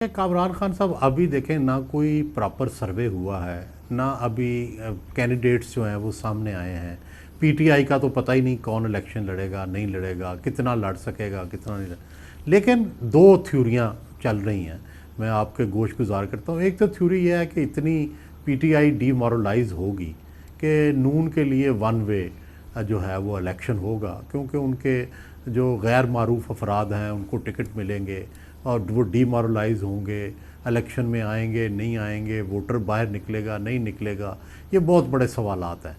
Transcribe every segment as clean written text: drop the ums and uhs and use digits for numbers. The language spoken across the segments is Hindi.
कामरान खान साहब, अभी देखें ना कोई प्रॉपर सर्वे हुआ है, ना अभी कैंडिडेट्स जो हैं वो सामने आए हैं। पीटीआई का तो पता ही नहीं कौन इलेक्शन लड़ेगा नहीं लड़ेगा, कितना लड़ सकेगा कितना नहीं लेकिन दो थ्योरियां चल रही हैं, मैं आपके गोश गुजार करता हूँ। एक तो थ्योरी यह है कि इतनी पीटीआई डीमोरलाइज होगी कि नून के लिए वन वे जो है वो इलेक्शन होगा, क्योंकि उनके जो गैर मारूफ अफराद हैं उनको टिकट मिलेंगे और वो डीमोरलाइज होंगे, इलेक्शन में आएंगे नहीं आएंगे, वोटर बाहर निकलेगा नहीं निकलेगा, ये बहुत बड़े सवालात हैं।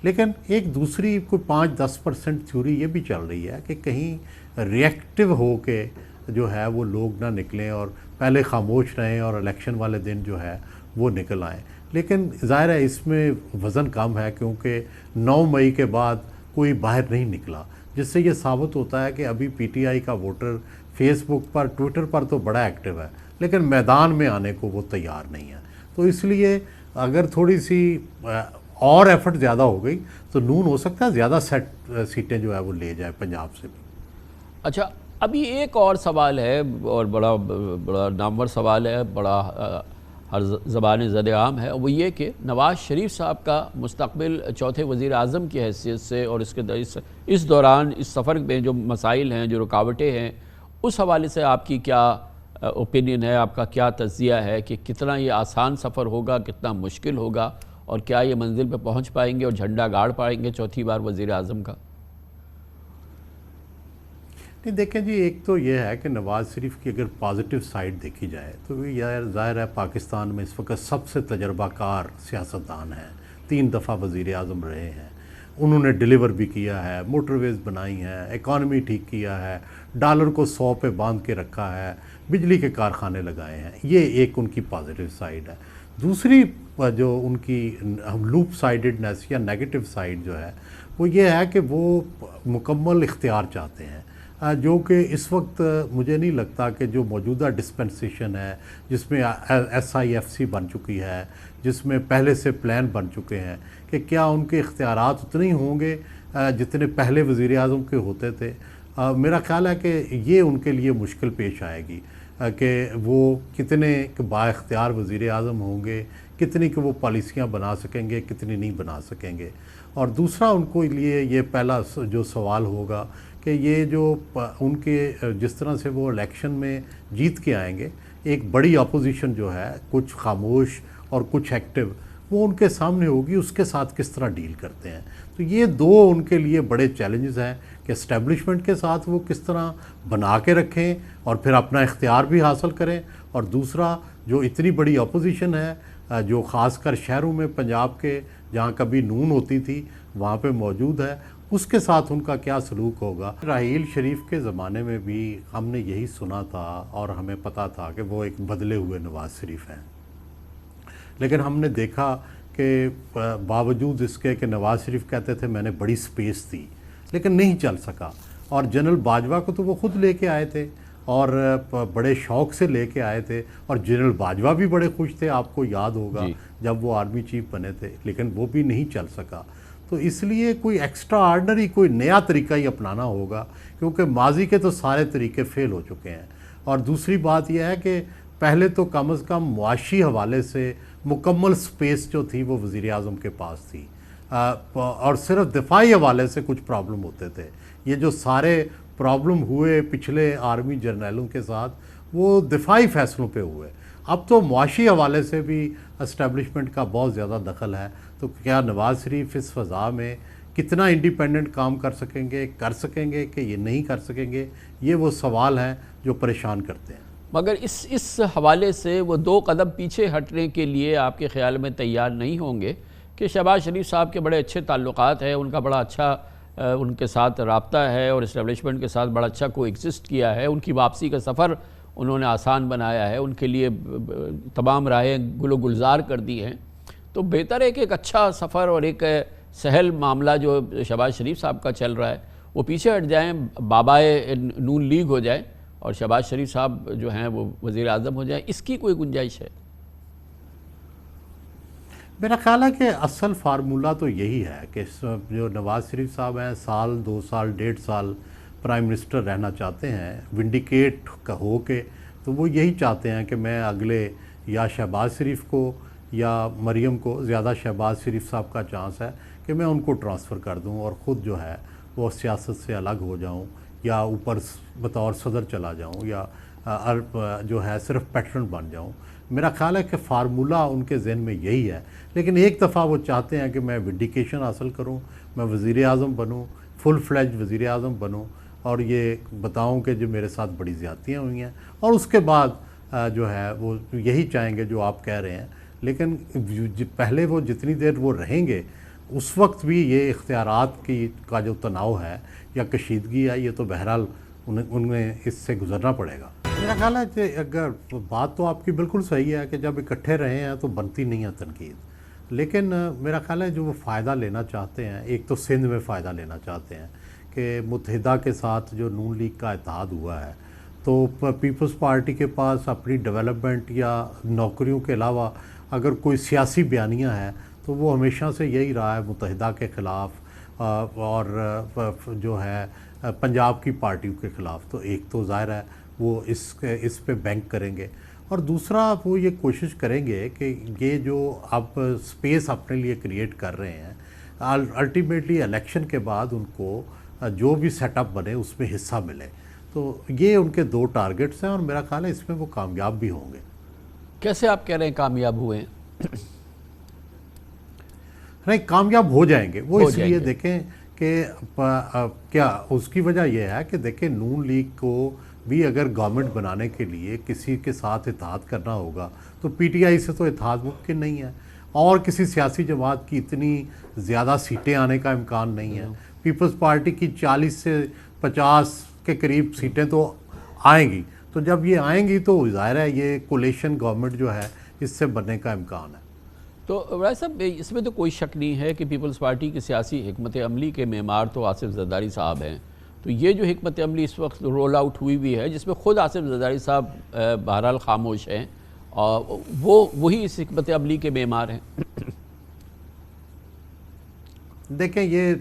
लेकिन एक दूसरी कोई 5-10% थ्योरी ये भी चल रही है कि कहीं रिएक्टिव हो के जो है वो लोग ना निकलें और पहले खामोश रहें और इलेक्शन वाले दिन जो है वो निकल आएँ। लेकिन ज़ाहिर है इसमें वज़न कम है, क्योंकि 9 मई के बाद कोई बाहर नहीं निकला, जिससे ये साबित होता है कि अभी पीटीआई का वोटर फेसबुक पर ट्विटर पर तो बड़ा एक्टिव है, लेकिन मैदान में आने को वो तैयार नहीं है। तो इसलिए अगर थोड़ी सी और एफर्ट ज़्यादा हो गई तो नून हो सकता है ज़्यादा सीटें जो है वो ले जाए पंजाब से भी। अच्छा, अभी एक और सवाल है और बड़ा बड़ा नामवर सवाल है, बड़ा हर ज़बान ज़द-ए-आम है, वो ये कि नवाज़ शरीफ साहब का मुस्तक़बिल चौथे वज़ीर आज़म की हैसियत से और इस दौरान इस सफ़र में जो मसाइल हैं, जो रुकावटें हैं, उस हवाले से आपकी क्या ओपिनियन है, आपका क्या तज़किया है कि कितना ये आसान सफ़र होगा, कितना मुश्किल होगा और क्या ये मंजिल पे पहुँच पाएंगे और झंडा गाड़ पाएंगे चौथी बार वज़ीर आज़म का? नहीं देखें जी, एक तो ये है कि नवाज़ शरीफ की अगर पॉजिटिव साइड देखी जाए तो यार ज़ाहिर है पाकिस्तान में इस वक्त सबसे तजर्बाकार सियासतदान हैं, 3 दफ़ा वज़ीर आज़म रहे हैं, उन्होंने डिलीवर भी किया है, मोटरवेज़ बनाई हैं, इकॉनमी ठीक किया है, डॉलर को 100 पे बांध के रखा है, बिजली के कारखाने लगाए हैं। ये एक उनकी पॉजिटिव साइड है। दूसरी जो उनकी लूप साइडेडनेस या नेगेटिव साइड जो है वो ये है कि वो मुकम्मल इख्तियार चाहते हैं, जो कि इस वक्त मुझे नहीं लगता कि जो मौजूदा डिस्पेंसेशन है, जिसमें SIFC बन चुकी है, जिसमें पहले से प्लान बन चुके हैं, कि क्या उनके इख्तियारात उतने ही होंगे जितने पहले वज़ीर आज़म के होते थे। मेरा ख्याल है कि ये उनके लिए मुश्किल पेश आएगी कि वो कितने बाइख्तियार वज़ीर आज़म होंगे, कितनी कि वो पॉलिसियाँ बना सकेंगे, कितनी नहीं बना सकेंगे। और दूसरा उनको लिए ये पहला जो सवाल होगा कि ये जो उनके जिस तरह से वो इलेक्शन में जीत के आएंगे, एक बड़ी अपोजिशन जो है, कुछ खामोश और कुछ एक्टिव, वो उनके सामने होगी, उसके साथ किस तरह डील करते हैं। तो ये दो उनके लिए बड़े चैलेंजेस हैं कि इस्टेब्लिशमेंट के साथ वो किस तरह बना के रखें और फिर अपना इख्तियार भी हासिल करें, और दूसरा जो इतनी बड़ी अपोजिशन है जो ख़ासकर शहरों में पंजाब के जहाँ कभी नून होती थी वहाँ पे मौजूद है, उसके साथ उनका क्या सलूक होगा। राहील शरीफ के ज़माने में भी हमने यही सुना था और हमें पता था कि वो एक बदले हुए नवाज़ शरीफ हैं, लेकिन हमने देखा कि बावजूद इसके कि नवाज़ शरीफ कहते थे मैंने बड़ी स्पेस दी, लेकिन नहीं चल सका। और जनरल बाजवा को तो वो ख़ुद लेके आए थे और बड़े शौक़ से लेके आए थे, और जनरल बाजवा भी बड़े खुश थे, आपको याद होगा जब वो आर्मी चीफ बने थे, लेकिन वो भी नहीं चल सका। तो इसलिए कोई एक्स्ट्रा ऑर्डनरी कोई नया तरीका ही अपनाना होगा, क्योंकि माजी के तो सारे तरीके फ़ेल हो चुके हैं। और दूसरी बात यह है कि पहले तो कम अज़ कम मुआशी हवाले से मुकम्मल स्पेस जो थी वो वज़ीर आज़म के पास थी, और सिर्फ दिफाई हवाले से कुछ प्रॉब्लम होते थे। ये जो सारे प्रॉब्लम हुए पिछले आर्मी जर्नलों के साथ, वो दिफाई फ़ैसलों पे हुए। अब तो मुआशी हवाले से भी इस्टेब्लिशमेंट का बहुत ज़्यादा दखल है। तो क्या नवाज़ शरीफ इस फ़ज़ा में कितना इंडिपेंडेंट काम कर सकेंगे कि ये नहीं कर सकेंगे, ये वो सवाल हैं जो परेशान करते हैं। मगर इस हवाले से वो 2 कदम पीछे हटने के लिए आपके ख़्याल में तैयार नहीं होंगे कि शहबाज शरीफ साहब के बड़े अच्छे ताल्लुकात हैं, उनका बड़ा अच्छा उनके साथ राब्ता है और इस्टेब्लिशमेंट के साथ बड़ा अच्छा को एग्जिस्ट किया है, उनकी वापसी का सफ़र उन्होंने आसान बनाया है, उनके लिए तमाम राहें गुलो गुलजार कर दी हैं, तो बेहतर है कि एक अच्छा सफ़र और एक सहल मामला जो शहबाज शरीफ साहब का चल रहा है वो पीछे हट जाएँ, बाबाए नून लीग हो जाए और शहबाज शरीफ साहब जो हैं वो वज़ीर आज़म हो जाए। इसकी कोई गुंजाइश है? मेरा ख्याल है कि असल फार्मूला तो यही है कि जो नवाज़ शरीफ साहब हैं, साल 2 साल 1.5 साल प्राइम मिनिस्टर रहना चाहते हैं, विंडिकेट हो के तो वो यही चाहते हैं कि मैं अगले या शहबाज शरीफ को या मरियम को, ज़्यादा शहबाज शरीफ साहब का चांस है कि मैं उनको ट्रांसफ़र कर दूं और ख़ुद जो है वो सियासत से अलग हो जाऊं या ऊपर बतौर सदर चला जाऊं या जो है सिर्फ पैटर्न बन जाऊं। मेरा ख़्याल है कि फार्मूला उनके जहन में यही है, लेकिन एक दफ़ा वो चाहते हैं कि मैं विंडिकेशन हासिल करूं, मैं वज़ीर आज़म बनूं, फुल फ्लेज वज़ीर आज़म बनूं और ये बताऊं कि जो मेरे साथ बड़ी ज़्यादतियाँ हुई हैं, और उसके बाद जो है वो यही चाहेंगे जो आप कह रहे हैं। लेकिन पहले वो जितनी देर वो रहेंगे उस वक्त भी ये इख्तियारात की का जो तनाव है या कशीदगी है, ये तो बहरहाल उन्हें इससे गुज़रना पड़ेगा। मेरा ख्याल है कि अगर बात तो आपकी बिल्कुल सही है कि जब इकट्ठे रहे हैं तो बनती नहीं है तनकीद, लेकिन मेरा ख्याल है जो वो फ़ायदा लेना चाहते हैं, एक तो सिंध में फ़ायदा लेना चाहते हैं कि मुत्तहिदा के साथ जो नून लीग का इत्तेहाद हुआ है, तो पीपल्स पार्टी के पास अपनी डेवलपमेंट या नौकरियों के अलावा अगर कोई सियासी बयानियाँ हैं तो वो हमेशा से यही रहा है मुत्तहिदा के ख़िलाफ़ और जो है पंजाब की पार्टियों के ख़िलाफ़। तो एक तो ज़ाहिर है वो इस पे बैंक करेंगे, और दूसरा वो ये कोशिश करेंगे कि ये जो आप स्पेस अपने लिए क्रिएट कर रहे हैं, अल्टीमेटली इलेक्शन के बाद उनको जो भी सेटअप बने उसमें हिस्सा मिले। तो ये उनके दो टारगेट्स हैं और मेरा ख्याल है इसमें वो कामयाब भी होंगे। कैसे आप कह रहे हैं कामयाब हुए हैं? नहीं, कामयाब हो जाएंगे वो, हो इसलिए जाएंगे। देखें कि क्या उसकी वजह यह है कि देखें नून लीग को भी अगर गवर्नमेंट बनाने के लिए किसी के साथ इत्तेहाद करना होगा तो पीटीआई से तो इत्तेहाद मुमकिन नहीं है, और किसी सियासी जमात की इतनी ज़्यादा सीटें आने का इम्कान नहीं है। पीपल्स पार्टी की 40 से 50 के करीब सीटें तो आएंगी, तो जब ये आएंगी तो ज़ाहिर है ये कोलेशन गवर्नमेंट जो है इससे बनने का इम्कान है। तो राय साहब, इसमें तो कोई शक नहीं है कि पीपल्स पार्टी की सियासी हिकमत अमली के मेमार तो आसिफ जरदारी साहब हैं। तो ये जो हिकमत अमली इस वक्त रोल आउट हुई हुई है, जिसमें ख़ुद आसिफ जरदारी साहब बहरहाल खामोश हैं, और वही इस हिकमत अमली के मेमार हैं। देखें, ये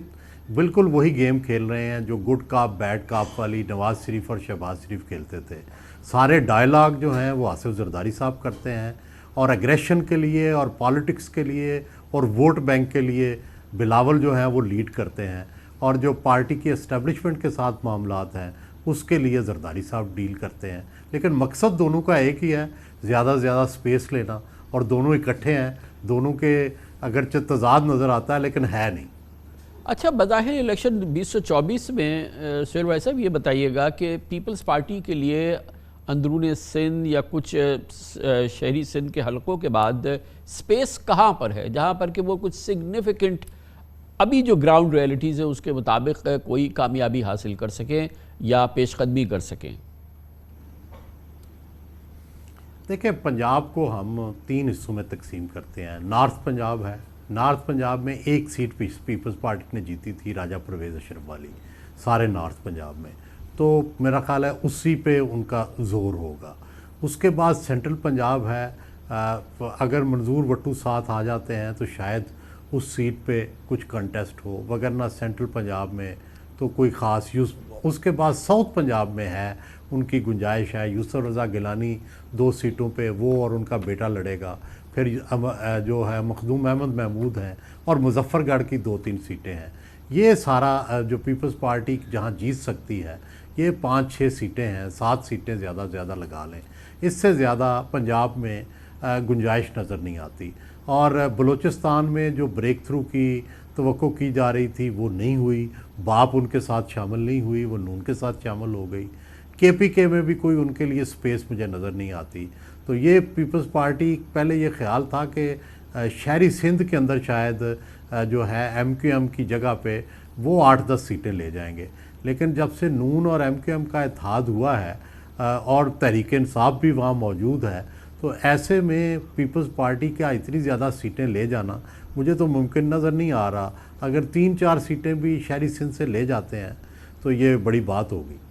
बिल्कुल वही गेम खेल रहे हैं जो गुड काप बैड काप वाली नवाज़ शरीफ और शहबाज शरीफ खेलते थे। सारे डायलॉग जो हैं वो आसिफ जरदारी साहब करते हैं, और एग्रेशन के लिए और पॉलिटिक्स के लिए और वोट बैंक के लिए बिलावल जो हैं वो लीड करते हैं, और जो पार्टी की एस्टेब्लिशमेंट के साथ मामलात हैं उसके लिए जरदारी साहब डील करते हैं। लेकिन मकसद दोनों का एक ही है, ज़्यादा से ज़्यादा स्पेस लेना, और दोनों इकट्ठे हैं। दोनों के अगरचे तजाद नज़र आता है लेकिन है नहीं। अच्छा, बज़ाहिर इलेक्शन 2024 में सुहेल भाई साहब ये बताइएगा कि पीपल्स पार्टी के लिए अंदरून सिंध या कुछ शहरी सिंध के हलकों के बाद स्पेस कहाँ पर है जहाँ पर कि वो कुछ सिग्निफिकेंट अभी जो ग्राउंड रियलिटीज़ है उसके मुताबिक कोई कामयाबी हासिल कर सकें या पेशकदमी कर सकें? देखिए, पंजाब को हम 3 हिस्सों में तकसीम करते हैं। नॉर्थ पंजाब है, नॉर्थ पंजाब में एक सीट पीपल्स पार्टी ने जीती थी, राजा परवेज़ अशरफ वाली, सारे नॉर्थ पंजाब में। तो मेरा ख्याल है उसी पे उनका ज़ोर होगा। उसके बाद सेंट्रल पंजाब है, अगर मंजूर वट्टू साथ आ जाते हैं तो शायद उस सीट पे कुछ कंटेस्ट हो, वगरना सेंट्रल पंजाब में तो कोई ख़ास उसके बाद साउथ पंजाब में है, उनकी गुंजाइश है। यूसुफ रज़ा गिलानी 2 सीटों पे वो और उनका बेटा लड़ेगा, फिर जो है मखदूम अहमद महमूद हैं, और मुजफ्फरगढ़ की 2-3 सीटें हैं। ये सारा जो पीपल्स पार्टी जहाँ जीत सकती है ये 5-6 सीटें हैं, 7 सीटें ज़्यादा से ज़्यादा लगा लें, इससे ज़्यादा पंजाब में गुंजाइश नज़र नहीं आती। और बलूचिस्तान में जो ब्रेक थ्रू की तवक्को की जा रही थी वो नहीं हुई, बाप उनके साथ शामिल नहीं हुई, वो नून के साथ शामिल हो गई। केपीके में भी कोई उनके लिए स्पेस मुझे नज़र नहीं आती। तो ये पीपल्स पार्टी, पहले ये ख्याल था कि शहरी सिंध के अंदर शायद जो है एमक्यूएम की जगह पे वो 8-10 सीटें ले जाएंगे, लेकिन जब से नून और एमक्यूएम का इत्तेहाद हुआ है और तहरीक इंसाफ भी वहाँ मौजूद है, तो ऐसे में पीपल्स पार्टी का इतनी ज़्यादा सीटें ले जाना मुझे तो मुमकिन नज़र नहीं आ रहा। अगर 3-4 सीटें भी शहरी सिंध से ले जाते हैं तो ये बड़ी बात होगी।